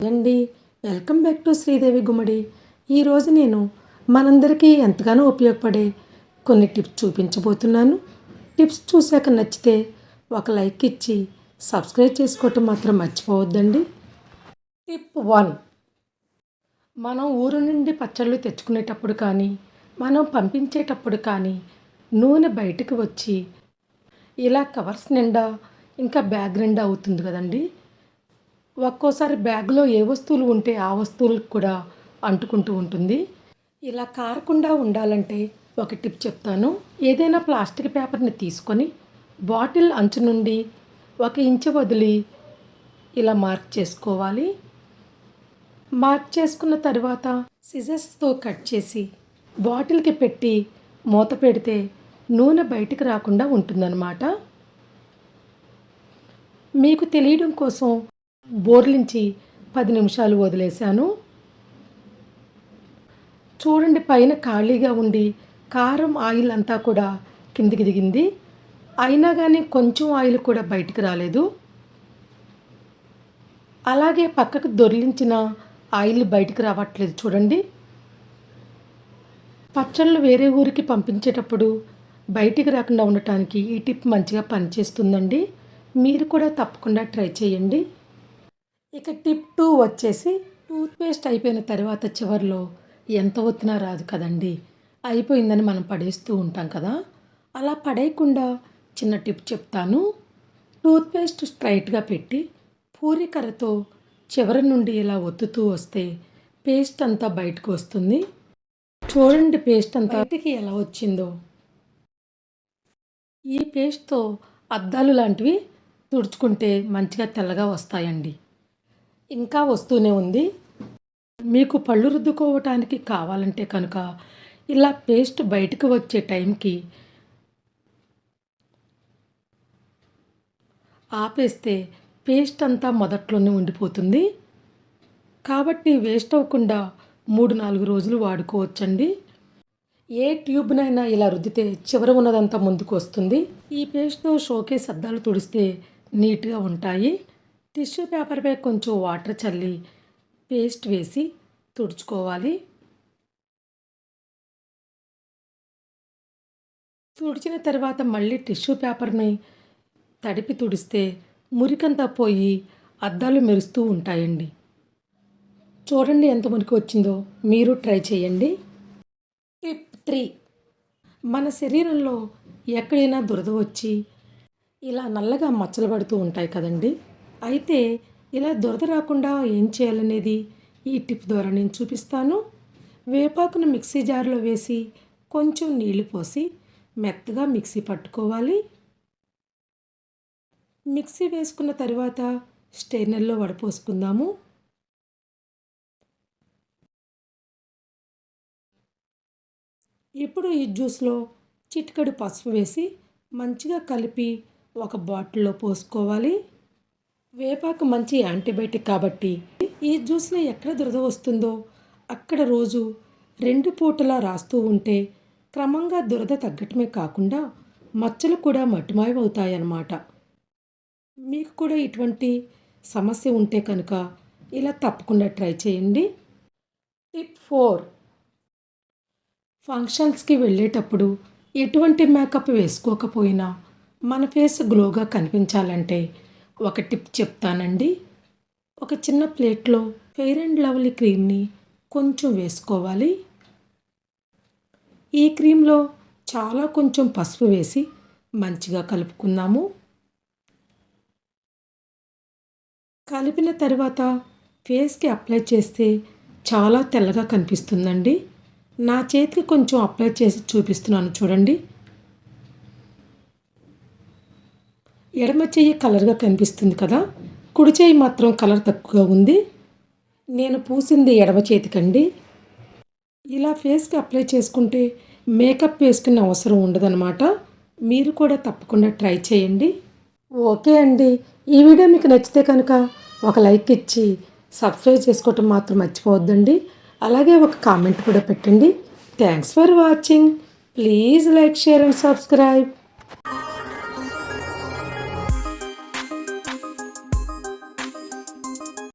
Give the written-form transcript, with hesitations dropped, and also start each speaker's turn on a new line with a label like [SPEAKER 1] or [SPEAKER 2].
[SPEAKER 1] అండి, welcome back to Sridevi గుమ్మడి. ఈరోజు నేను మనందరికీ ఎంతగానో ఉపయోగపడే కొన్ని టిప్స్ చూపించబోతున్నాను. టిప్స్ చూశాక నచ్చితే ఒక లైక్ ఇచ్చి సబ్స్క్రైబ్ చేసుకోవటం మాత్రం మర్చిపోవద్దండి. టిప్ 1. మనం ఊరు నుండి పచ్చళ్ళు తెచ్చుకునేటప్పుడు కానీ, మనం పంపించేటప్పుడు కానీ నూనె బయటకు వచ్చి ఇలా కవర్స్ నిండా ఇంకా బ్యాగ్ నిండా అవుతుంది కదండి. ఒక్కోసారి బ్యాగ్లో ఏ వస్తువులు ఉంటే ఆ వస్తువులకు కూడా అంటుకుంటూ ఉంటుంది. ఇలా కారకుండా ఉండాలంటే ఒక టిప్ చెప్తాను. ఏదైనా ప్లాస్టిక్ పేపర్ని తీసుకొని బాటిల్ అంచు నుండి 1 ఇంచు వదిలి ఇలా మార్క్ చేసుకోవాలి. మార్క్ చేసుకున్న తర్వాత సిజర్స్తో కట్ చేసి బాటిల్కి పెట్టి మూత పెడితే నూనె బయటికి రాకుండా ఉంటుందన్నమాట. మీకు తెలియడం కోసం బోర్లించి 10 నిమిషాలు వదిలేశాను. చూడండి, పైన ఖాళీగా ఉండి కారం ఆయిల్ అంతా కూడా కిందికి దిగింది. అయినా కానీ కొంచెం ఆయిల్ కూడా బయటికి రాలేదు. అలాగే పక్కకు దొర్లించిన ఆయిల్ బయటికి రావట్లేదు చూడండి. పచ్చళ్ళు వేరే ఊరికి పంపించేటప్పుడు బయటికి రాకుండా ఉండటానికి ఈ టిప్ మంచిగా పనిచేస్తుందండి. మీరు కూడా తప్పకుండా ట్రై చేయండి. ఇక టిప్ 2 వచ్చేసి, టూత్పేస్ట్ అయిపోయిన తర్వాత చివరిలో ఎంత ఒత్తినా రాదు కదండి. అయిపోయిందని మనం పడేస్తూ ఉంటాం కదా. అలా పడేయకుండా చిన్న టిప్ చెప్తాను. టూత్పేస్ట్ స్ట్రైట్గా పెట్టి పూరికరతో చివరి నుండి ఇలా ఒత్తుతూ వస్తే పేస్ట్ అంతా బయటకు వస్తుంది. చూడండి, పేస్ట్ అంతా బయటికి ఎలా వచ్చిందో. ఈ పేస్ట్తో అద్దాలు లాంటివి తుడుచుకుంటే మంచిగా తెల్లగా వస్తాయండి. ఇంకా వస్తూనే ఉంది. మీకు పళ్ళు రుద్దుకోవటానికి కావాలంటే కనుక ఇలా పేస్ట్ బయటకు వచ్చే టైంకి ఆపేస్తే పేస్ట్ అంతా మొదట్లోనే ఉండిపోతుంది. కాబట్టి వేస్ట్ అవ్వకుండా 3-4 రోజులు వాడుకోవచ్చండి. ఏ ట్యూబ్నైనా ఇలా రుద్దితే చివర ఉన్నదంతా ముందుకు వస్తుంది. ఈ పేస్ట్తో షోకేస్ అద్దాలు తుడిస్తే నీట్గా ఉంటాయి. టిష్యూ పేపర్పై కొంచెం వాటర్ చల్లి పేస్ట్ వేసి తుడుచుకోవాలి. తుడిచిన తర్వాత మళ్ళీ టిష్యూ పేపర్ని తడిపి తుడిస్తే మురికంతా పోయి అద్దాలు మెరుస్తూ ఉంటాయండి. చూడండి ఎంత మురికి వచ్చిందో. మీరు ట్రై చేయండి. టిప్ 3. మన శరీరంలో ఎక్కడైనా దురద వచ్చి ఇలా నల్లగా మచ్చలు పడుతూ ఉంటాయి కదండి. అయితే ఇలా దురద రాకుండా ఏం చేయాలనేది ఈ టిప్ ద్వారా నేను చూపిస్తాను. వేపాకును మిక్సీ జార్లో వేసి కొంచెం నీళ్లు పోసి మెత్తగా మిక్సీ పట్టుకోవాలి. మిక్సీ వేసుకున్న తర్వాత స్టెయినర్లో వడపోసుకుందాము. ఇప్పుడు ఈ జ్యూస్లో చిటికెడు పసుపు వేసి మంచిగా కలిపి ఒక బాటిల్లో పోసుకోవాలి. వేపాకు మంచి యాంటీబయాటిక్ కాబట్టి ఈ జ్యూస్ని ఎక్కడ దురద వస్తుందో అక్కడ రోజు 2 పూటలా రాస్తూ ఉంటే క్రమంగా దురద తగ్గటమే కాకుండా మచ్చలు కూడా మటుమాయమవుతాయన్నమాట. మీకు కూడా ఇటువంటి సమస్య ఉంటే కనుక ఇలా తప్పకుండా ట్రై చేయండి. టిప్ 4. ఫంక్షన్స్కి వెళ్ళేటప్పుడు ఎటువంటి మేకప్ వేసుకోకపోయినా మన ఫేస్ గ్లోగా కనిపించాలంటే ఒక టిప్ చెప్తానండి. ఒక చిన్న ప్లేట్లో ఫెయిర్ అండ్ లవ్లీ క్రీమ్ని కొంచెం వేసుకోవాలి. ఈ క్రీమ్లో చాలా కొంచెం పసుపు వేసి మంచిగా కలుపుకుందాము. కలిపిన తర్వాత ఫేస్కి అప్లై చేస్తే చాలా తెల్లగా కనిపిస్తుందండి. నా చేతికి కొంచెం అప్లై చేసి చూపిస్తున్నాను చూడండి. ఎడమ చెయ్యి కలర్గా కనిపిస్తుంది కదా, కుడి చెయ్యి మాత్రం కలర్ తక్కువగా ఉంది. నేను పూసింది ఎడమ చేతికండి. ఇలా ఫేస్కి అప్లై చేసుకుంటే మేకప్ వేసుకునే అవసరం ఉండదన్నమాట. మీరు కూడా తప్పకుండా ట్రై చేయండి. ఓకే అండి, ఈ వీడియో మీకు నచ్చితే కనుక ఒక లైక్ ఇచ్చి సబ్స్క్రైబ్ చేసుకోవటం మాత్రం మర్చిపోవద్దండి. అలాగే ఒక కామెంట్ కూడా పెట్టండి. Thanks for watching. Please like, share and subscribe.